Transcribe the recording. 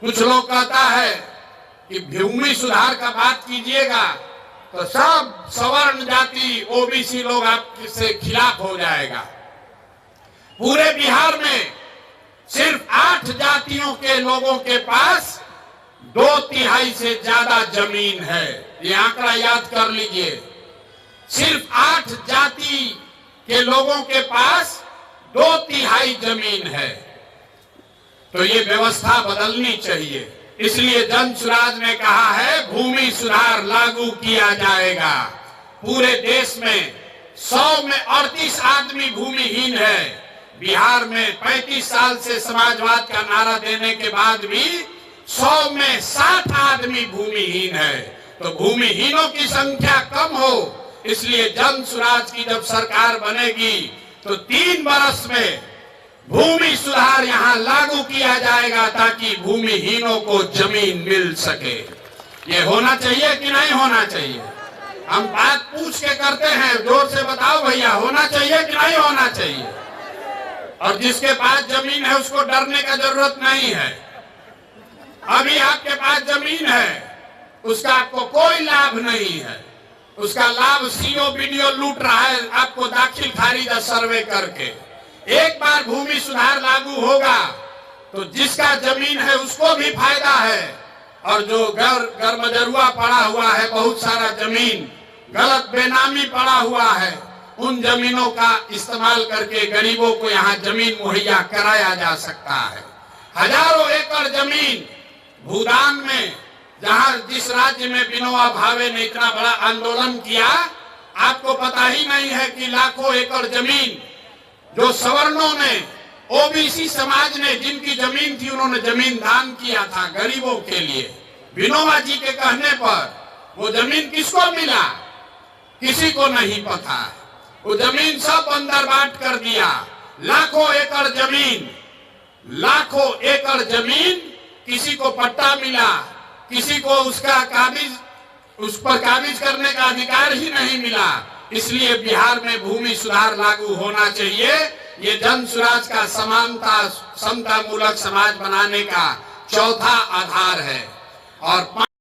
कुछ लोग कहता है कि भूमि सुधार का बात कीजिएगा तो सब सवर्ण जाति ओबीसी लोग आपसे खिलाफ हो जाएगा। पूरे बिहार में सिर्फ 8 जातियों के लोगों के पास 2/3 से ज्यादा जमीन है। ये आंकड़ा याद कर लीजिए। सिर्फ 8 जाति के लोगों के पास 2/3 जमीन है। तो ये व्यवस्था बदलनी चाहिए। इसलिए जन सुराज ने कहा है भूमि सुधार लागू किया जाएगा। पूरे देश में 100 में 38 आदमी भूमिहीन है। बिहार में 35 साल से समाजवाद का नारा देने के बाद भी 100 में 60 आदमी भूमिहीन है। तो भूमिहीनों की संख्या कम हो, इसलिए जन सुराज की जब सरकार बनेगी तो 3 वर्ष में भूमि सुधार यहाँ लागू किया जाएगा ताकि भूमिहीनों को जमीन मिल सके। ये होना चाहिए कि नहीं होना चाहिए? हम बात पूछ के करते हैं, जोर से बताओ भैया, होना चाहिए कि नहीं होना चाहिए? और जिसके पास जमीन है उसको डरने का जरूरत नहीं है। अभी आपके पास जमीन है, उसका आपको कोई लाभ नहीं है। उसका लाभ सीओ बीडीओ लूट रहा है आपको दाखिल खारिज सर्वे करके। एक बार भूमि सुधार लागू होगा तो जिसका जमीन है उसको भी फायदा है, और जो गरमजरुआ पड़ा हुआ है, बहुत सारा जमीन गलत बेनामी पड़ा हुआ है, उन जमीनों का इस्तेमाल करके गरीबों को यहाँ जमीन मुहैया कराया जा सकता है। हजारों एकड़ जमीन भूदान में, जहाँ जिस राज्य में विनोबा भावे ने इतना बड़ा आंदोलन किया, आपको पता ही नहीं है कि लाखों एकड़ जमीन जो सवर्णों ने, ओबीसी समाज ने, जिनकी जमीन थी, उन्होंने जमीन दान किया था गरीबों के लिए। विनोबा जी के कहने पर वो जमीन किसको मिला? किसी को नहीं पता। वो जमीन सब अंदर बांट कर दिया। लाखों एकड़ जमीन, किसी को पट्टा मिला, किसी को उसका उस पर काबिज करने का अधिकार ही नहीं मिला। इसलिए बिहार में भूमि सुधार लागू होना चाहिए। ये जन सुराज का समता मूलक समाज बनाने का चौथा आधार है। और